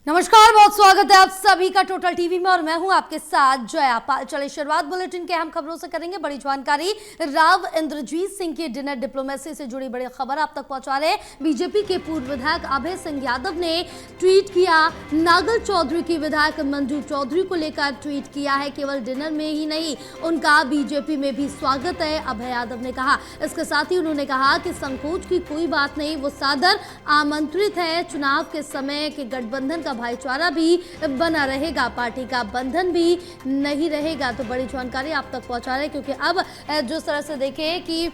नमस्कार, बहुत स्वागत है आप सभी का टोटल टीवी में और मैं हूं आपके साथ जया पाल। चलिए शुरुआत बुलेटिन के अहम खबरों से करेंगे। बड़ी जानकारी, राव इंद्रजीत सिंह की डिनर डिप्लोमेसी से जुड़ी बड़ी खबर आप तक पहुंचा रहे हैं। बीजेपी के पूर्व विधायक अभय सिंह यादव ने ट्वीट किया। नागल चौधरी की विधायक मंजू चौधरी को लेकर ट्वीट किया है। केवल डिनर में ही नहीं, उनका बीजेपी में भी स्वागत है, अभय यादव ने कहा। इसके साथ ही उन्होंने कहा कि संकोच की कोई बात नहीं, वो सादर आमंत्रित है। चुनाव के समय के गठबंधन का भाईचारा भी बना रहेगा, पार्टी का बंधन भी नहीं रहेगा। तो बड़ी जानकारी आप तक पहुंचा रहे हैं, क्योंकि अब जिस तरह से देखें कि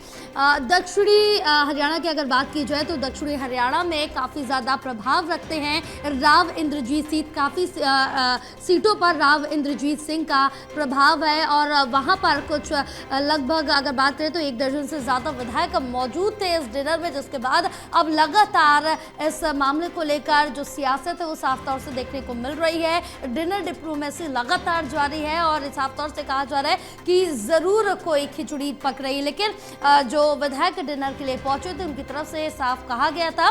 दक्षिणी हरियाणा की अगर बात की जाए तो दक्षिणी हरियाणा में काफ़ी ज़्यादा प्रभाव रखते हैं राव इंद्रजीत सिंह। काफ़ी सीटों पर राव इंद्रजीत सिंह का प्रभाव है और वहाँ पर कुछ लगभग अगर बात करें तो 1 दर्जन से ज़्यादा विधायक मौजूद थे इस डिनर में, जिसके बाद अब लगातार इस मामले को लेकर जो सियासत है वो साफ तौर से देखने को मिल रही है। डिनर डिप्लोमेसी लगातार जारी है और साफ तौर से कहा जा रहा है कि जरूर कोई खिचड़ी पक रही, लेकिन जो विधायक डिनर के लिए पहुंचे थे उनकी तरफ से साफ कहा गया था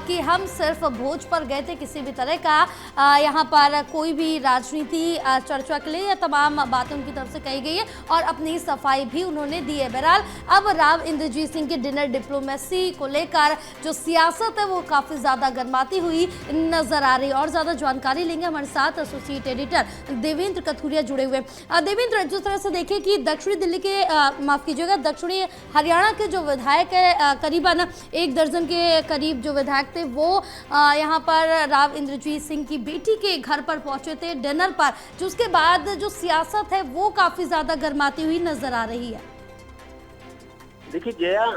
कि हम सिर्फ भोज पर गए थे, किसी भी तरह का यहाँ पर कोई भी राजनीति चर्चा के लिए या तमाम बातें उनकी तरफ से कही गई है और अपनी सफाई भी उन्होंने दी है। बहरहाल अब राव इंद्रजीत सिंह की डिनर डिप्लोमेसी को लेकर जो सियासत है वो काफी ज्यादा गर्माती हुई नजर आ रही है। और ज्यादा जानकारी लेंगे, हमारे साथ एसोसिएट एडिटर देवेंद्र कथुरिया जुड़े हुए। देवेंद्र, जिस तरह से देखें कि दक्षिणी दिल्ली के माफ कीजिएगा दक्षिणी हरियाणा के जो विधायक है करीबन 1 दर्जन के करीब जो विधायक थे वो यहाँ पर राव इंद्रजीत सिंह की बेटी के घर पर पहुंचे थे डिनर पर, जिसके बाद जो सियासत है वो काफी ज्यादा गर्माती हुई नजर आ रही है। देखिए जया,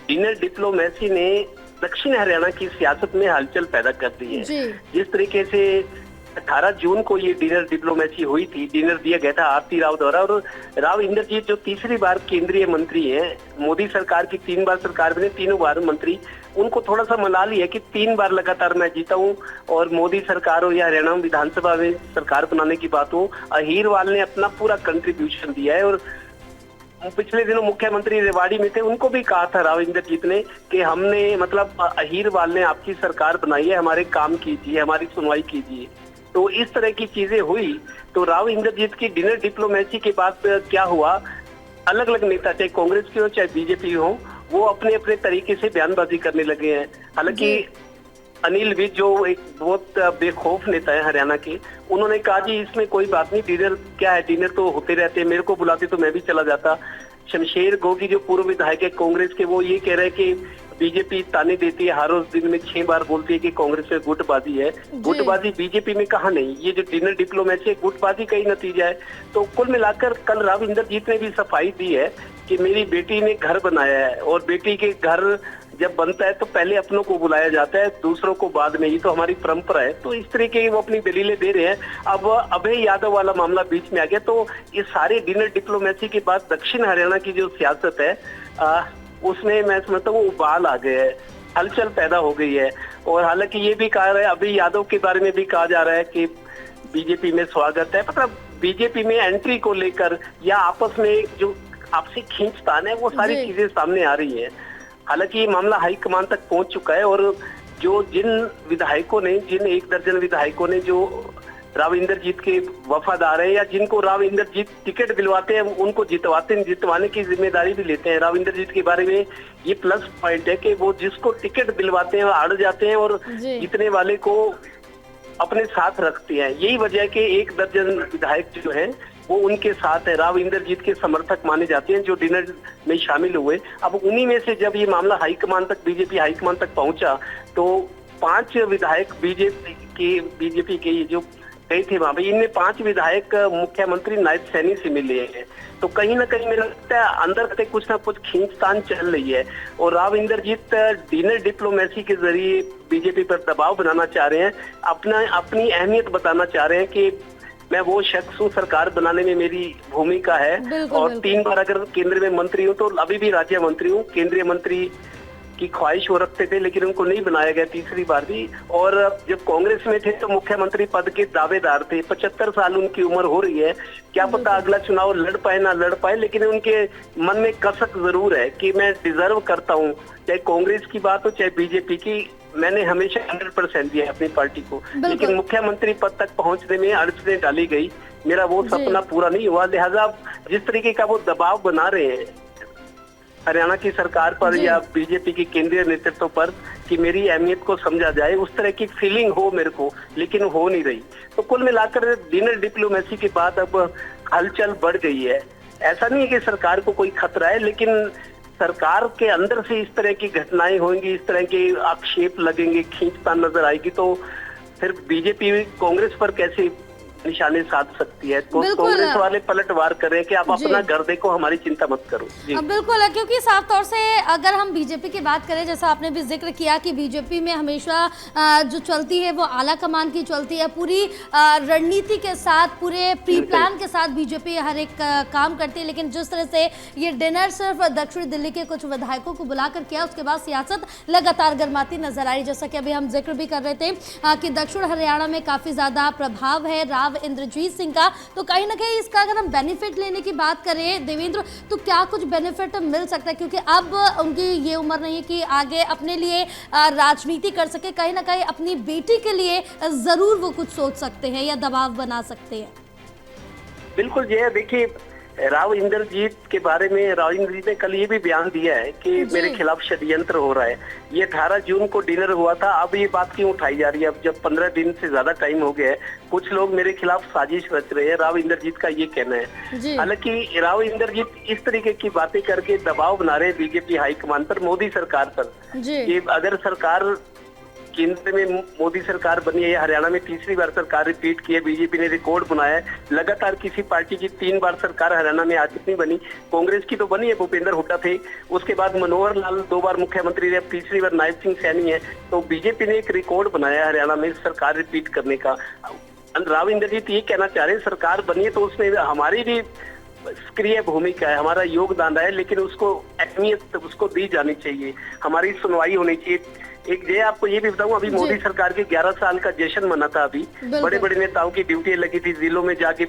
डिनर डिप्लोमेसी ने दक्षिण हरियाणा की सियासत में हलचल पैदा कर दी है। जिस तरीके से 18 जून को ये डिनर डिप्लोमेसी हुई थी, डिनर दिया गया था आरती राव द्वारा, और राव इंद्रजीत जो तीसरी बार केंद्रीय मंत्री हैं, मोदी सरकार की 3 बार सरकार बने, 3 बार मंत्री, उनको थोड़ा सा मलाल है कि 3 बार लगातार मैं जीता हूँ और मोदी सरकार हो या हरियाणा विधानसभा में सरकार बनाने की बात हो, अहीरवाल ने अपना पूरा कंट्रीब्यूशन दिया है। और पिछले दिनों मुख्यमंत्री रेवाड़ी में थे, उनको भी कहा था राव इंद्रजीत ने कि हमने मतलब अहीरवाल ने आपकी सरकार बनाई है, हमारे काम कीजिए, हमारी सुनवाई कीजिए। तो इस तरह की चीजें हुई। तो राव इंद्रजीत की डिनर डिप्लोमेसी के बाद क्या हुआ, अलग अलग नेता चाहे कांग्रेस की हो चाहे बीजेपी हो, वो अपने अपने तरीके से बयानबाजी करने लगे हैं। हालांकि अनिल विज जो एक बहुत बेखौफ नेता है हरियाणा के, उन्होंने कहा जी इसमें कोई बात नहीं, डिनर क्या है, डिनर तो होते रहते हैं, मेरे को बुलाते तो मैं भी चला जाता। शमशेर गोगी जो पूर्व विधायक है कांग्रेस के, वो ये कह रहे हैं कि बीजेपी ताने देती है, हर रोज दिन में 6 बार बोलती है कि कांग्रेस में गुटबाजी है। गुटबाजी बीजेपी में कहा नहीं, ये जो डिनर डिप्लोमेसी है गुटबाजी का ही नतीजा है। तो कुल मिलाकर कल राव इंद्रजीत ने भी सफाई दी है कि मेरी बेटी ने घर बनाया है और बेटी के घर जब बनता है तो पहले अपनों को बुलाया जाता है, दूसरों को बाद में, ये तो हमारी परंपरा है। तो इस तरीके की वो अपनी दलीलें दे रहे हैं। अब अभय यादव वाला मामला बीच में आ गया, तो इस सारे डिनर डिप्लोमेसी के बाद दक्षिण हरियाणा की जो सियासत है उसमें मैं समझता हूँ उबाल आ गए है, हलचल पैदा हो गई है। और हालांकि ये भी कहा रहा है, अभय यादव के बारे में भी कहा जा रहा है कि बीजेपी में स्वागत है, मतलब बीजेपी में एंट्री को लेकर या आपस में जो आपसी खींचतान है वो सारी चीजें सामने आ रही है। हालांकि ये मामला हाईकमान तक पहुंच चुका है और जिन विधायकों ने, जिन 1 दर्जन विधायकों ने जो राव इंद्रजीत के वफादार है या जिनको राव इंद्रजीत टिकट दिलवाते हैं, उनको जितवाने की जिम्मेदारी भी लेते हैं। राव इंद्रजीत के बारे में ये प्लस पॉइंट है कि वो जिसको टिकट दिलवाते हैं वो अड़ जाते हैं और जीतने वाले को अपने साथ रखते हैं। यही वजह है कि 1 दर्जन विधायक जो है वो उनके साथ है, राव इंद्रजीत के समर्थक माने जाते हैं जो डिनर में शामिल हुए। अब उन्हीं में से जब ये मामला हाईकमान तक, बीजेपी हाईकमान तक पहुंचा, तो 5 विधायक बीजेपी के ये जो गए थे वहां पे, इनमें 5 विधायक मुख्यमंत्री नायब सैनी से मिले हैं। तो कहीं ना कहीं मेरा लगता है अंदर से कुछ ना कुछ खींचतान चल रही है और राव इंद्रजीत डिनर डिप्लोमेसी के जरिए बीजेपी पर दबाव बनाना चाह रहे हैं, अपनी अहमियत बताना चाह रहे हैं कि मैं वो शख्स हूँ, सरकार बनाने में मेरी भूमिका है। और 3 बार अगर केंद्र में मंत्री हूँ तो अभी भी राज्य मंत्री हूँ, केंद्रीय मंत्री की ख्वाहिश वो रखते थे लेकिन उनको नहीं बनाया गया तीसरी बार भी। और जब कांग्रेस में थे तो मुख्यमंत्री पद के दावेदार थे, 75 साल उनकी उम्र हो रही है, क्या पता अगला चुनाव लड़ पाए ना लड़ पाए, लेकिन उनके मन में कसक जरूर है कि मैं डिजर्व करता हूँ, चाहे कांग्रेस की बात हो चाहे बीजेपी की, मैंने हमेशा 100% दिया अपनी पार्टी को, लेकिन मुख्यमंत्री पद तक पहुंचने में अड़चनें डाली गई। मेरा वो सपना पूरा नहीं हुआ। लिहाजा जिस तरीके का वो दबाव बना रहे हैं हरियाणा की सरकार पर या बीजेपी की केंद्रीय नेतृत्व पर कि मेरी अहमियत को समझा जाए, उस तरह की फीलिंग हो मेरे को, लेकिन हो नहीं रही। तो कुल मिलाकर डिनर डिप्लोमेसी के बाद अब हलचल बढ़ गई है। ऐसा नहीं है कि सरकार को कोई खतरा है, लेकिन सरकार के अंदर से इस तरह की घटनाएं होंगी, इस तरह के आक्षेप लगेंगे, खींचतान नजर आएगी, तो फिर बीजेपी कांग्रेस पर कैसे निशाने साध सकती है। कांग्रेस वाले पलटवार कर रहे हैं कि आप अपना घर देखो, हमारी चिंता मत करो। बिल्कुल, क्योंकि साफ तौर से अगर हम बीजेपी की बात करें, जैसा आपने भी जिक्र किया कि बीजेपी में हमेशा जो चलती है वो आला कमान की चलती है, पूरी रणनीति के साथ, पूरे प्री प्लान के साथ बीजेपी हर एक काम करती है। लेकिन जिस तरह से ये डिनर सिर्फ दक्षिण दिल्ली के कुछ विधायकों को बुलाकर किया, उसके बाद सियासत लगातार गर्माती नजर आई। जैसा कि अभी हम जिक्र भी कर रहे थे कि दक्षिण हरियाणा में काफी ज्यादा प्रभाव है राव इंद्रजीत सिंह का, तो कहीं ना कहीं इसका अगर हम बेनिफिट लेने की बात करें देवेंद्र, तो क्या कुछ बेनिफिट मिल सकता है? क्योंकि अब उनकी ये उम्र नहीं है कि आगे अपने लिए राजनीति कर सके, कहीं ना कहीं अपनी बेटी के लिए जरूर वो कुछ सोच सकते हैं या दबाव बना सकते हैं। बिल्कुल जी, देखिए राव इंद्रजीत के बारे में राव इंद्रजीत ने कल ये भी बयान दिया है कि मेरे खिलाफ षड्यंत्र हो रहा है। ये 18 जून को डिनर हुआ था, अब ये बात क्यों उठाई जा रही है? अब जब 15 दिन से ज्यादा टाइम हो गया है, कुछ लोग मेरे खिलाफ साजिश रच रहे हैं, राव इंद्रजीत का ये कहना है। हालांकि राव इंद्रजीत इस तरीके की बातें करके दबाव बना रहे बीजेपी हाईकमान पर, मोदी सरकार पर। ये अगर सरकार केंद्र में मोदी सरकार बनी है, हरियाणा में तीसरी बार सरकार रिपीट की है, बीजेपी ने रिकॉर्ड बनाया है। लगातार किसी पार्टी की 3 बार सरकार हरियाणा में आज नहीं बनी। कांग्रेस की तो बनी है, भूपेंद्र हुड्डा थे, उसके बाद मनोहर लाल 2 बार मुख्यमंत्री रहे, अब तीसरी बार नायब सिंह सैनी है। तो बीजेपी ने एक रिकॉर्ड बनाया हरियाणा में सरकार रिपीट करने का। राव इंद्रजीत ये कहना चाह रहे हैं सरकार बनी है तो उसमें हमारी भी सक्रिय भूमिका है, हमारा योगदान है, लेकिन उसको अहमियत उसको दी जानी चाहिए, हमारी सुनवाई होनी चाहिए। एक जय आपको ये भी बताऊं, अभी मोदी सरकार के 11 साल का जश्न मना था। अभी बड़े बड़े नेताओं की ड्यूटी लगी थी, जिलों में जाके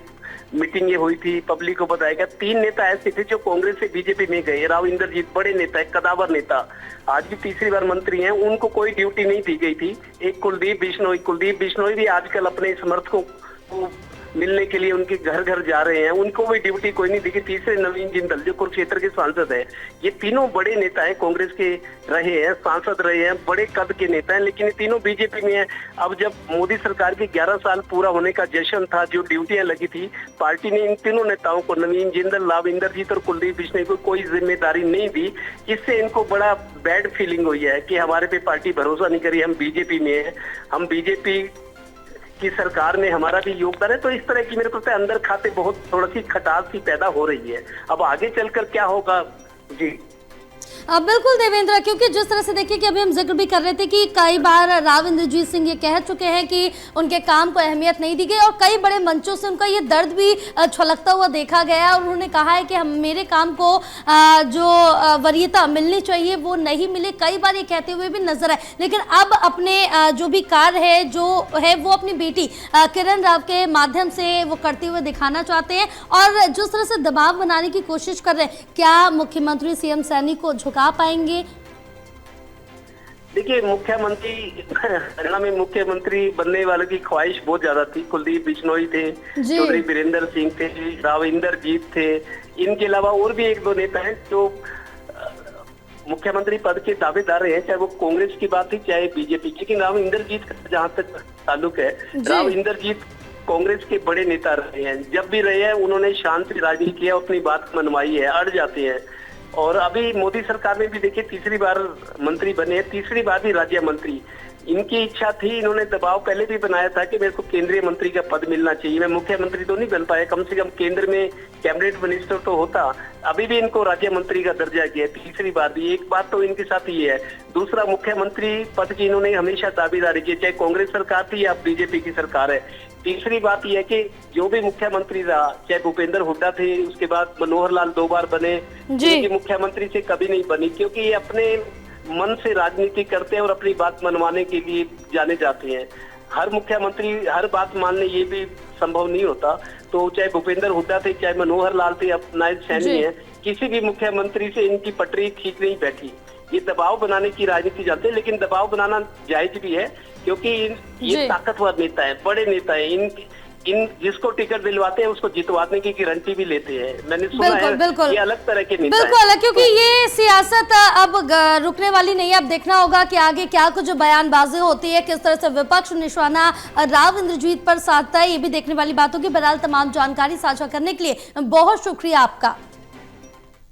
मीटिंगें हुई थी, पब्लिक को बताया गया। 3 नेता ऐसे थे जो कांग्रेस से बीजेपी में गए। राव इंद्रजीत बड़े नेता है, कदावर नेता, आज भी तीसरी बार मंत्री हैं, उनको कोई ड्यूटी नहीं दी गई थी। एक कुलदीप बिश्नोई भी आजकल अपने समर्थकों को मिलने के लिए उनके घर घर जा रहे हैं, उनको भी ड्यूटी कोई नहीं दिखी। तीसरे नवीन जिंदल जो कुरुक्षेत्र के सांसद हैं, ये तीनों बड़े नेता हैं, कांग्रेस के रहे हैं, सांसद रहे हैं, बड़े कद के नेता हैं, लेकिन ये तीनों बीजेपी में हैं। अब जब मोदी सरकार के 11 साल पूरा होने का जश्न था, जो ड्यूटियां लगी थी, पार्टी ने इन तीनों नेताओं को, नवीन जिंदल, राव इंद्रजीत और कुलदीप बिश्नोई को कोई जिम्मेदारी नहीं दी, जिससे इनको बड़ा बैड फीलिंग हुई है कि हमारे पे पार्टी भरोसा नहीं करी, हम बीजेपी में है, हम बीजेपी की सरकार में हमारा भी योगदान है। तो इस तरह की मेरे को अंदर खाते बहुत थोड़ी सी खटास सी पैदा हो रही है। अब आगे चलकर क्या होगा जी। बिल्कुल देवेंद्र, क्योंकि जिस तरह से देखिए कि अभी हम जिक्र भी कर रहे थे कि कई बार राव इंद्रजीत सिंह ये कह चुके हैं कि उनके काम को अहमियत नहीं दी गई, और कई बड़े मंचों से उनका ये दर्द भी छलकता हुआ देखा गया, और उन्होंने कहा है कि हम मेरे काम को जो वरीयता मिलनी चाहिए वो नहीं मिली, कई बार ये कहते हुए भी नजर आए। लेकिन अब अपने जो भी कार्य है जो है वो अपनी बेटी किरण राव के माध्यम से वो करते हुए दिखाना चाहते हैं, और जिस तरह से दबाव बनाने की कोशिश कर रहे हैं, क्या मुख्यमंत्री सीएम सैनी को झुका पाएंगे? देखिए, मुख्यमंत्री हरियाणा में मुख्यमंत्री बनने वाले की ख्वाहिश बहुत ज्यादा थी। कुलदीप बिश्नोई थे, चौधरी बीरेंद्र सिंह थे, राव इंद्रजीत थे, इनके अलावा और भी 1-2 नेता हैं जो मुख्यमंत्री पद के दावेदार रहे हैं, चाहे वो कांग्रेस की बात थी चाहे बीजेपी की। लेकिन राव इंद्रजीत का जहां तक ताल्लुक है, राव इंद्रजीत कांग्रेस के बड़े नेता रहे हैं, जब भी रहे हैं उन्होंने शांत राजनीति किया, अपनी बात मनवाई है, अड़ जाते हैं। और अभी मोदी सरकार में भी देखिए तीसरी बार मंत्री बने, तीसरी बार भी राज्य मंत्री। इनकी इच्छा थी, इन्होंने दबाव पहले भी बनाया था कि मेरे को केंद्रीय मंत्री का पद मिलना चाहिए, मैं मुख्यमंत्री तो नहीं बन पाया, कम से कम केंद्र में कैबिनेट मिनिस्टर तो होता। अभी भी इनको राज्य मंत्री का दर्जा किया, तीसरी बार भी। एक बात तो इनके साथ ये है, दूसरा मुख्यमंत्री पद की इन्होंने हमेशा दावेदारी की, चाहे कांग्रेस सरकार थी या बीजेपी की सरकार है। तीसरी बात यह है कि जो भी मुख्यमंत्री रहा, चाहे भूपेंद्र हुड्डा थे, उसके बाद मनोहर लाल 2 बार बने, मुख्यमंत्री से कभी नहीं बनी, क्योंकि ये अपने मन से राजनीति करते हैं और अपनी बात मनवाने के लिए जाने जाते हैं। हर मुख्यमंत्री हर बात मानने ये भी संभव नहीं होता। तो चाहे भूपेंद्र हुड्डा थे, चाहे मनोहर लाल थे, अब नायब सैनी है, किसी भी मुख्यमंत्री से इनकी पटरी ठीक नहीं बैठी। ये दबाव बनाने की राजनीति जानते हैं, लेकिन दबाव बनाना जायज भी है क्योंकि ये ताकतवर नेता है, बड़े नेता है, इन जिसको टिकट दिलवाते हैं उसको जितवाने की गारंटी भी लेते हैं। मैंने सुना है बिल्कुल, ये अलग तरह के नेता बिल्कुल हैं। क्योंकि ये सियासत अब रुकने वाली नहीं है। अब देखना होगा कि आगे क्या कुछ बयानबाजी होती है, किस तरह से विपक्ष निशाना राव इंद्रजीत पर साधता है, ये भी देखने वाली बात होगी। बहरहाल तमाम जानकारी साझा करने के लिए बहुत शुक्रिया आपका।